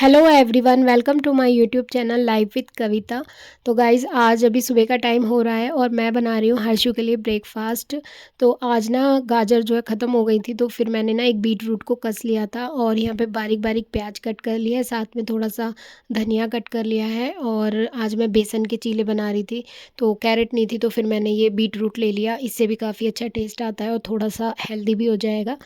Hello everyone, welcome to my YouTube channel live with Kavita. तो guys, आज अभी सुबह का टाइम हो रहा है और मैं बना रही हूँ हर्षु के लिए ब्रेकफास्ट। तो आज ना गाजर जो है ख़त्म हो गई थी, तो फिर मैंने ना एक बीट रूट को कस लिया था और यहाँ पे बारीक बारीक प्याज कट कर लिया है, साथ में थोड़ा सा धनिया कट कर लिया है। और आज मैं बेसन के चीले बना रही थी, तो कैरेट नहीं थी तो फिर मैंने ये बीट रूट ले लिया। इससे भी काफ़ी अच्छा टेस्ट आता है और थोड़ा सा हेल्दी भी हो जाएगा।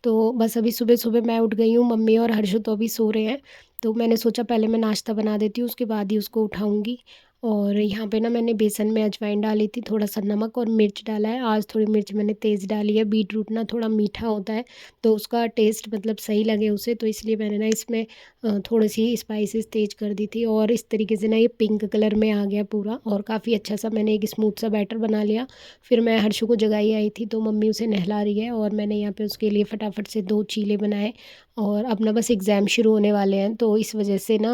तो बस अभी सुबह सुबह मैं उठ गई हूँ, मम्मी और हर्षु तो अभी सो रहे हैं। तो मैंने सोचा पहले मैं नाश्ता बना देती हूँ, उसके बाद ही उसको उठाऊँगी। और यहाँ पे ना मैंने बेसन में अजवाइन डाली थी, थोड़ा सा नमक और मिर्च डाला है। आज थोड़ी मिर्च मैंने तेज़ डाली है, बीट रूट ना थोड़ा मीठा होता है, तो उसका टेस्ट मतलब सही लगे उसे, तो इसलिए मैंने ना इसमें थोड़ी सी स्पाइसेस तेज़ कर दी थी। और इस तरीके से ना ये पिंक कलर में आ गया पूरा, और काफ़ी अच्छा सा मैंने एक स्मूथ सा बैटर बना लिया। फिर मैं हर्षु को जगाई आई थी, तो मम्मी उसे नहला रही है और मैंने यहाँ पे उसके लिए फटाफट से 2 चीले बनाए। और अब ना बस एग्ज़ाम शुरू होने वाले हैं, तो इस वजह से ना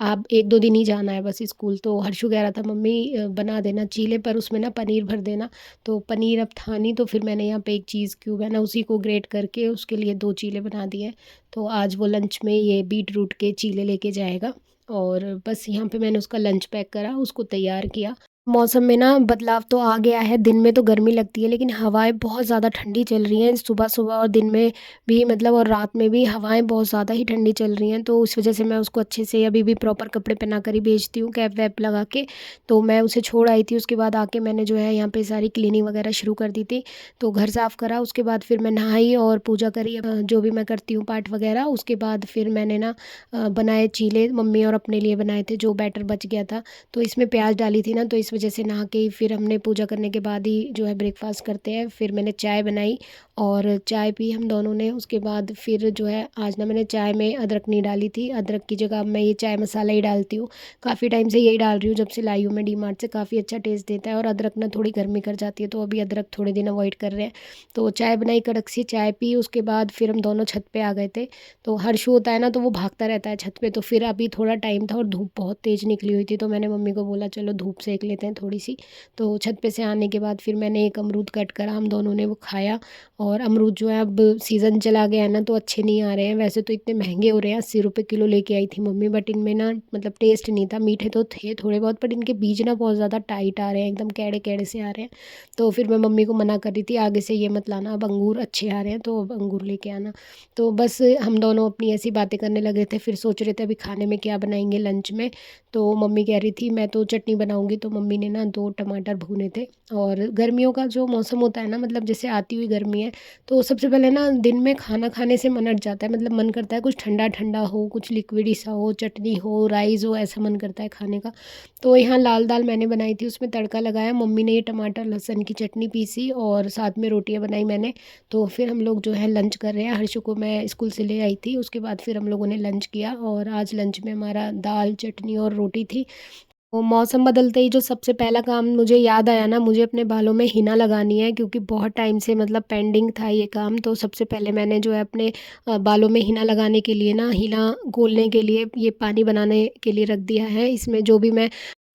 आप 1-2 दिन ही जाना है बस स्कूल। तो हर्षु कह रहा था मम्मी बना देना चीले, पर उसमें ना पनीर भर देना। तो पनीर अब था नहीं, तो फिर मैंने यहाँ पे एक चीज़ क्यूब है ना, उसी को ग्रेट करके उसके लिए 2 चीले बना दिए। तो आज वो लंच में ये बीट रूट के चीले लेके जाएगा। और बस यहाँ पे मैंने उसका लंच पैक करा, उसको तैयार किया। मौसम में ना बदलाव तो आ गया है, दिन में तो गर्मी लगती है लेकिन हवाएं बहुत ज़्यादा ठंडी चल रही हैं सुबह सुबह, और दिन में भी मतलब, और रात में भी हवाएं बहुत ज़्यादा ही ठंडी चल रही हैं। तो उस वजह से मैं उसको अच्छे से अभी भी प्रॉपर कपड़े पहना कर ही भेजती हूँ, कैप वैप लगा के। तो मैं उसे छोड़ आई थी, उसके बाद आके मैंने जो है यहाँ पे सारी क्लीनिंग वगैरह शुरू कर दी थी। तो घर साफ़ करा, उसके बाद फिर मैं नहाई और पूजा करी, जो भी मैं करती हूँ पाठ वगैरह। उसके बाद फिर मैंने ना बनाए चीले, मम्मी और अपने लिए बनाए थे, जो बैटर बच गया था। तो इसमें प्याज डाली थी ना, तो इस वजह से नहा के ही फिर हमने पूजा करने के बाद ही जो है ब्रेकफास्ट करते हैं। फिर मैंने चाय बनाई और चाय पी हम दोनों ने। उसके बाद फिर जो है आज ना मैंने चाय में अदरक नहीं डाली थी, अदरक की जगह अब मैं ये चाय मसाला ही डालती हूँ। काफ़ी टाइम से यही डाल रही हूँ, जब से लाई हूँ मैं डीमार्ट से, काफ़ी अच्छा टेस्ट देता है। और अदरक ना थोड़ी गर्मी कर जाती है, तो अभी अदरक थोड़े दिन अवॉइड कर रहे हैं। तो चाय बनाई, कड़क सी चाय पी, उसके बाद फिर हम दोनों छत पे आ गए थे। तो हर्षु होता है ना, तो वो भागता रहता है छत पे। तो फिर अभी थोड़ा टाइम था और धूप बहुत तेज़ निकली हुई थी, तो मैंने मम्मी को बोला चलो धूप सेक लेते हैं थोड़ी सी। तो छत पे से आने के बाद फिर मैंने एक अमरूद कट करा, हम दोनों ने वो खाया। और अमरूद जो है अब सीज़न चला गया है ना, तो अच्छे नहीं आ रहे हैं, वैसे तो इतने महंगे हो रहे हैं। 80 रुपये किलो लेके आई थी मम्मी, बट इनमें ना मतलब टेस्ट नहीं था। मीठे तो थे थोड़े बहुत, पर इनके बीज ना बहुत ज़्यादा टाइट आ रहे हैं, एकदम कैड़े कैड़े से आ रहे हैं। तो फिर मैं मम्मी को मना कर रही थी आगे से ये मत लाना, अब अंगूर अच्छे आ रहे हैं तो अब अंगूर लेके आना। तो बस हम दोनों अपनी ऐसी बातें करने लगे थे, फिर सोच रहे थे अभी खाने में क्या बनाएंगे लंच में। तो मम्मी कह रही थी मैं तो चटनी बनाऊंगी, तो मम्मी ने ना 2 टमाटर भूने थे। और गर्मियों का जो मौसम होता है ना, मतलब जैसे आती हुई गर्मी है, तो सबसे पहले ना दिन में खाना खाने से मन हट जाता है, मतलब मन करता है कुछ ठंडा ठंडा हो, कुछ लिक्विडी सा हो, चटनी हो, राइस हो, ऐसा मन करता है खाने का। तो यहाँ लाल दाल मैंने बनाई थी, उसमें तड़का लगाया, मम्मी ने ये टमाटर लहसुन की चटनी पीसी और साथ में रोटियां बनाई मैंने। तो फिर हम लोग जो है लंच कर रहे हैं, हर्षु को मैं स्कूल से ले आई थी, उसके बाद फिर हम लोगों ने लंच किया। और आज लंच में हमारा दाल चटनी और रोटी थी। वो मौसम बदलते ही जो सबसे पहला काम मुझे याद आया ना, मुझे अपने बालों में हिना लगानी है, क्योंकि बहुत टाइम से मतलब पेंडिंग था ये काम। तो सबसे पहले मैंने जो है अपने बालों में हिना लगाने के लिए ना, हिना घोलने के लिए ये पानी बनाने के लिए रख दिया है। इसमें जो भी मैं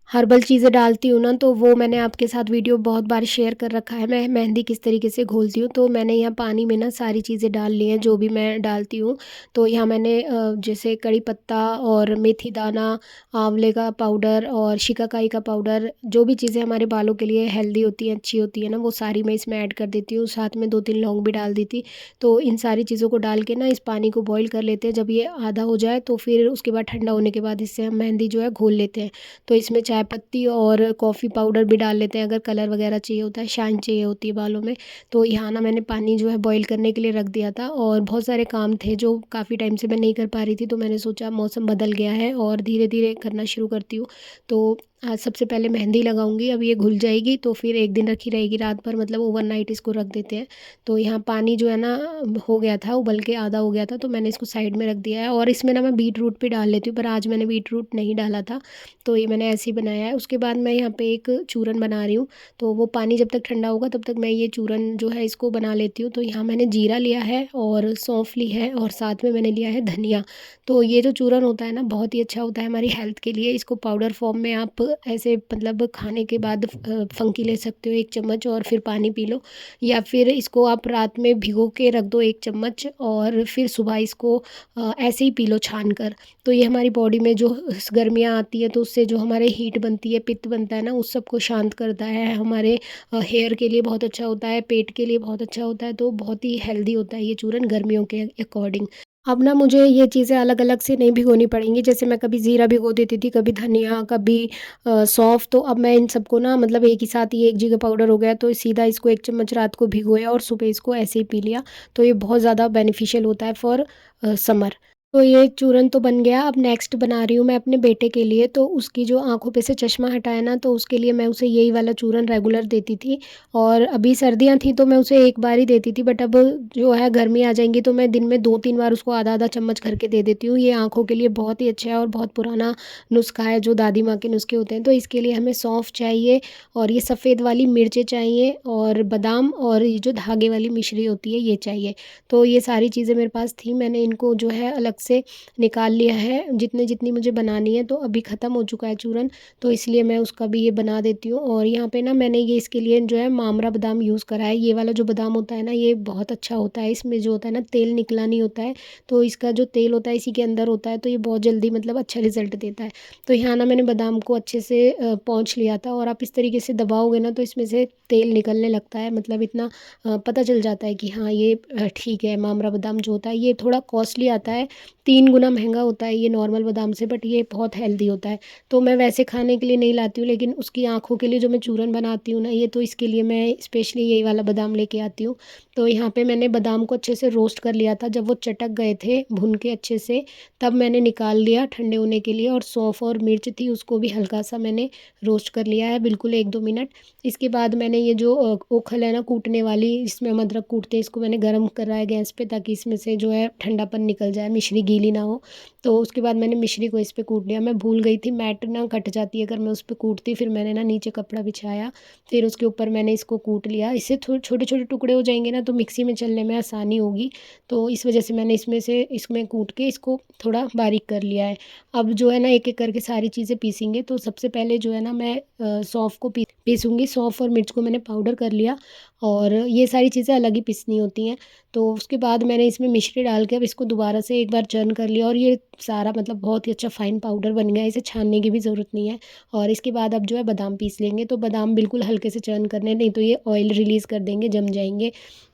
हर्बल चीज़ें डालती हूँ ना, तो वो मैंने आपके साथ वीडियो बहुत बार शेयर कर रखा है, मैं मेहंदी किस तरीके से घोलती हूँ। तो मैंने यहाँ पानी में ना सारी चीज़ें डाल ली हैं जो भी मैं डालती हूँ। तो यहाँ मैंने जैसे कड़ी पत्ता और मेथी दाना, आंवले का पाउडर और शिकाकाई का पाउडर, जो भी चीज़ें हमारे बालों के लिए हेल्दी होती हैं, अच्छी होती है ना, वो सारी मैं इसमें ऐड कर देती हूँ। साथ में 2-3 लौंग भी डाल दी थी। तो इन सारी चीज़ों को डाल के ना इस पानी को बॉईल कर लेते हैं। जब ये आधा हो जाए तो फिर उसके बाद ठंडा होने के बाद इससे हम मेहंदी जो है घोल लेते हैं। तो इसमें चाय पत्ती और कॉफ़ी पाउडर भी डाल लेते हैं, अगर कलर वगैरह चाहिए होता है, शाइन चाहिए होती है बालों में। तो यहाँ ना मैंने पानी जो है बॉईल करने के लिए रख दिया था, और बहुत सारे काम थे जो काफ़ी टाइम से मैं नहीं कर पा रही थी, तो मैंने सोचा मौसम बदल गया है और धीरे धीरे करना शुरू करती हूँ। तो आज सबसे पहले मेहंदी लगाऊंगी, अब ये घुल जाएगी तो फिर एक दिन रखी रहेगी रात भर, मतलब ओवरनाइट इसको रख देते हैं। तो यहाँ पानी जो है ना हो गया था, उबल के आधा हो गया था, तो मैंने इसको साइड में रख दिया है। और इसमें ना मैं बीट रूट भी डाल लेती हूँ, पर आज मैंने बीट रूट नहीं डाला था, तो ये मैंने ऐसे ही बनाया है। उसके बाद मैं यहाँ पे एक चूरन बना रही हूँ। तो वो पानी जब तक ठंडा होगा तब तक मैं ये चूरन जो है इसको बना लेती हूँ। तो यहाँ मैंने जीरा लिया है और सौंफ ली है और साथ में मैंने लिया है धनिया। तो ये जो चूरन होता है ना, बहुत ही अच्छा होता है हमारी हेल्थ के लिए। इसको पाउडर फॉर्म में आप ऐसे मतलब खाने के बाद फंकी ले सकते हो 1 चम्मच और फिर पानी पी लो, या फिर इसको आप रात में भिगो के रख दो 1 चम्मच और फिर सुबह इसको ऐसे ही पी लो छान कर। तो ये हमारी बॉडी में जो गर्मियाँ आती है तो उससे जो हमारे हीट बनती है, पित्त बनता है ना, उस सब को शांत करता है। हमारे हेयर के लिए बहुत अच्छा होता है, पेट के लिए बहुत अच्छा होता है, तो बहुत ही हेल्दी होता है ये चूरन गर्मियों के अकॉर्डिंग। अब ना मुझे ये चीज़ें अलग-अलग से नहीं भिगोनी पड़ेंगी, जैसे मैं कभी ज़ीरा भिगो देती थी, कभी धनिया, कभी सौंफ, तो अब मैं इन सबको ना मतलब एक ही साथ ये एक जगह पाउडर हो गया, तो सीधा इसको 1 चम्मच रात को भिगोया और सुबह इसको ऐसे ही पी लिया। तो ये बहुत ज़्यादा बेनिफिशियल होता है फॉर समर। तो ये चूरन तो बन गया। अब नेक्स्ट बना रही हूँ मैं अपने बेटे के लिए, तो उसकी जो आँखों पे से चश्मा हटा है ना, तो उसके लिए मैं उसे यही वाला चूरन रेगुलर देती थी। और अभी सर्दियाँ थी तो मैं उसे एक बार ही देती थी, बट अब जो है गर्मी आ जाएँगी तो मैं दिन में 2-3 बार उसको आधा-आधा चम्मच करके दे देती हूँ। ये आँखों के लिए बहुत ही अच्छा है और बहुत पुराना नुस्ख़ा है, जो दादी माँ के नुस्खे होते हैं। तो इसके लिए हमें सौंफ चाहिए और ये सफ़ेद वाली मिर्चें चाहिए और बादाम और ये जो धागे वाली मिश्री होती है ये चाहिए। तो ये सारी चीज़ें मेरे पास थी, मैंने इनको जो है अलग से निकाल लिया है, जितनी मुझे बनानी है। तो अभी ख़त्म हो चुका है चूरन, तो इसलिए मैं उसका भी ये बना देती हूँ। और यहाँ पे ना मैंने ये इसके लिए जो है मामरा बादाम यूज़ करा है। ये वाला जो बादाम होता है ना, ये बहुत अच्छा होता है, इसमें जो होता है ना तेल निकला नहीं होता है, तो इसका जो तेल होता है इसी के अंदर होता है, तो ये बहुत जल्दी मतलब अच्छा रिज़ल्ट देता है। तो यहाँ ना मैंने बादाम को अच्छे से पोंछ लिया था, और आप इस तरीके से दबाओगे ना तो इसमें से तेल निकलने लगता है, मतलब इतना पता चल जाता है कि हाँ ये ठीक है। मामरा बादाम जो होता है ये थोड़ा कॉस्टली आता है, 3 गुना महंगा होता है ये नॉर्मल बादाम से, बट ये बहुत हेल्दी होता है। तो मैं वैसे खाने के लिए नहीं लाती हूँ, लेकिन उसकी आँखों के लिए जो मैं चूरन बनाती हूँ ना ये, तो इसके लिए मैं स्पेशली यही वाला बादाम लेके आती हूँ। तो यहाँ पे मैंने बादाम को अच्छे से रोस्ट कर लिया था, जब वो चटक गए थे भून के अच्छे से, तब मैंने निकाल लिया ठंडे होने के लिए। और सौंफ और मिर्च थी उसको भी हल्का सा मैंने रोस्ट कर लिया है, बिल्कुल 1-2 मिनट। इसके बाद मैंने ये जो ओखल है ना कूटने वाली, इसमें हम अदरक कूटते हैं, इसको मैंने गर्म करा है गैस पे, ताकि इसमें से जो है ठंडापन निकल जाए, मिश्री गीली ना हो। तो उसके बाद मैंने मिश्री को इस पे कूट लिया। मैं भूल गई थी, मैट ना कट जाती है अगर मैं उस पे कूटती, फिर मैंने ना नीचे कपड़ा बिछाया, फिर उसके ऊपर मैंने इसको कूट लिया। इससे छोटे-छोटे टुकड़े हो जाएँगे ना तो मिक्सी में चलने में आसानी होगी, तो इस वजह से मैंने इसमें कूट के इसको थोड़ा बारीक कर लिया है। अब जो है ना एक-एक करके सारी चीज़ें पीसेंगे, तो सबसे पहले जो है ना मैं सौंफ को पीसूँगी। सौंफ और मिर्च को मैंने पाउडर कर लिया, और ये सारी चीज़ें अलग ही पीसनी होती हैं। तो उसके बाद मैंने इसमें मिश्री डाल के अब इसको दोबारा से एक बार चर्न कर लिया, और ये सारा मतलब बहुत ही अच्छा फ़ाइन पाउडर बन गया है, इसे छानने की भी ज़रूरत नहीं है। और इसके बाद अब जो है बादाम पीस लेंगे, तो बादाम बिल्कुल हल्के से चर्न करने, नहीं तो ये ऑयल रिलीज़ कर देंगे, जम जाएँगे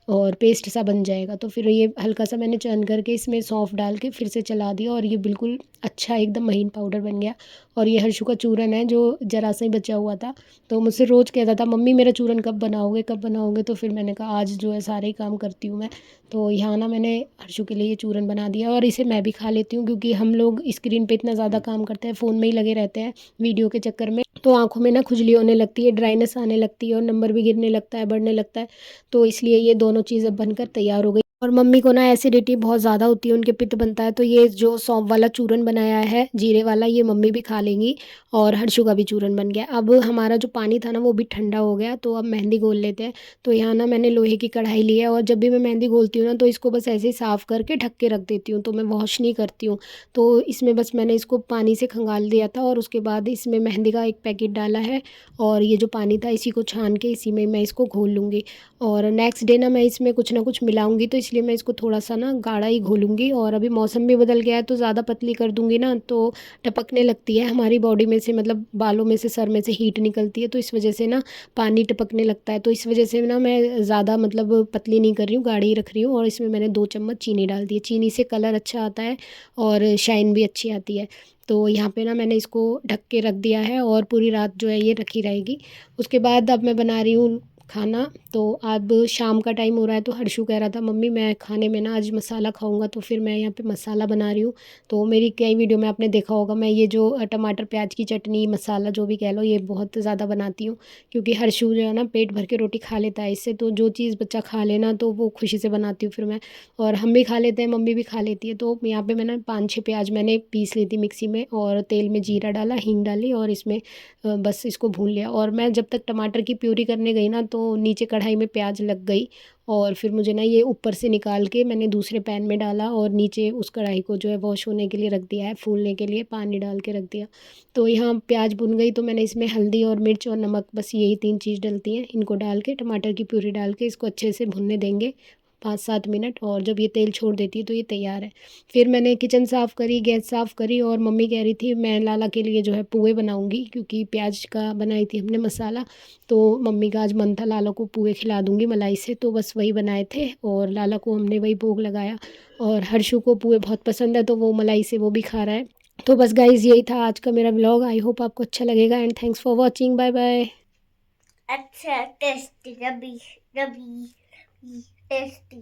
और पेस्ट सा बन जाएगा। तो फिर ये हल्का सा मैंने चर्न करके इसमें सौंफ डाल के फिर से चला दिया, और ये बिल्कुल अच्छा एकदम महीन पाउडर बन गया। और ये हर्षू का चूरन है जो ज़रा सा ही बचा हुआ था, तो मुझसे रोज़ कहता था मम्मी मेरा चूरन कब बनाओगे, कब बनाओगे? तो फिर मैंने कहा आज जो है सारे ही काम करती हूँ मैं। तो यहाँ ना मैंने हर्षू के लिए ये चूरन बना दिया, और इसे मैं भी खा लेती हूँ, क्योंकि हम लोग स्क्रीन पे इतना ज़्यादा काम करते हैं, फ़ोन में ही लगे रहते हैं वीडियो के चक्कर में, तो आँखों में ना खुजली होने लगती है, ड्राइनेस आने लगती है, और नंबर भी गिरने लगता है, बढ़ने लगता है। तो इसलिए ये दोनों चीज़ अब बनकर तैयार हो गई। और मम्मी को ना एसिडिटी बहुत ज़्यादा होती है, उनके पित्त बनता है, तो ये जो सौंफ वाला चूरन बनाया है जीरे वाला, ये मम्मी भी खा लेंगी, और हर्षू का भी चूरन बन गया। अब हमारा जो पानी था ना वो भी ठंडा हो गया, तो अब मेहंदी घोल लेते हैं। तो यहाँ ना मैंने लोहे की कढ़ाई ली है, और जब भी मैं मेहंदी घोलती हूँ ना तो इसको बस ऐसे ही साफ़ करके ढक के रख देती हूँ, तो मैं वॉश नहीं करती हूँ। तो इसमें बस मैंने इसको पानी से खंगाल दिया था, और उसके बाद इसमें मेहंदी का एक पैकेट डाला है, और ये जो पानी था इसी को छान के इसी में मैं इसको घोल लूँगी। और नेक्स्ट डे ना मैं इसमें कुछ ना कुछ मिलाऊंगी, तो इसलिए मैं इसको थोड़ा सा ना गाढ़ा ही घोलूंगी। और अभी मौसम भी बदल गया है, तो ज़्यादा पतली कर दूंगी ना तो टपकने लगती है हमारी बॉडी में से, मतलब बालों में से, सर में से हीट निकलती है, तो इस वजह से ना पानी टपकने लगता है। तो इस वजह से ना मैं ज़्यादा मतलब पतली नहीं कर रही हूँ, गाढ़ी ही रख रही हूँ। और इसमें मैंने 2 चम्मच चीनी डाल दी है, चीनी से कलर अच्छा आता है और शाइन भी अच्छी आती है। तो यहाँ पे ना मैंने इसको ढक के रख दिया है, और पूरी रात जो है ये रखी रहेगी। उसके बाद अब मैं बना रही हूँ खाना। तो अब शाम का टाइम हो रहा है, तो हर्षु कह रहा था मम्मी मैं खाने में ना आज मसाला खाऊंगा, तो फिर मैं यहाँ पे मसाला बना रही हूँ। तो मेरी कई वीडियो में आपने देखा होगा, मैं ये जो टमाटर प्याज की चटनी मसाला जो भी कह लो, ये बहुत ज़्यादा बनाती हूँ, क्योंकि हर्षु जो है ना पेट भर के रोटी खा लेता है इससे, तो जो चीज़ बच्चा खा लेना तो वो खुशी से बनाती हूँ फिर मैं। और हम भी खा लेते हैं, मम्मी भी खा लेती है। तो यहाँ पे मैंने 5-6 प्याज मैंने पीस ली थी मिक्सी में, और तेल में जीरा डाला, हींग डाली, और इसमें बस इसको भून लिया। और मैं जब तक टमाटर की प्यूरी करने गई ना, तो तो नीचे कढ़ाई में प्याज लग गई और फिर मुझे ना ये ऊपर से निकाल के मैंने दूसरे पैन में डाला और नीचे उस कढ़ाई को जो है वॉश होने के लिए रख दिया है, फूलने के लिए पानी डाल के रख दिया। तो यहाँ प्याज भुन गई तो मैंने इसमें हल्दी और मिर्च और नमक, बस यही 3 चीज़ डलती हैं, इनको डाल के टमाटर की प्यूरी डाल के इसको अच्छे से भुनने देंगे 5-7 मिनट। और जब ये तेल छोड़ देती है तो ये तैयार है। फिर मैंने किचन साफ़ करी, गैस साफ़ करी और मम्मी कह रही थी मैं लाला के लिए जो है पोहे बनाऊंगी, क्योंकि प्याज का बनाई थी हमने मसाला। तो मम्मी का आज मन था लाला को पोहे खिला दूंगी मलाई से, तो बस वही बनाए थे और लाला को हमने वही भोग लगाया। और हर्षु को पोहे बहुत पसंद है तो वो मलाई से वो भी खा रहा है। तो बस गाइज़ यही था आज का मेरा व्लॉग। आई होप आपको अच्छा लगेगा and thanks for watching. Bye bye. अच्छा टेस्टी रबी रबी टेस्टी।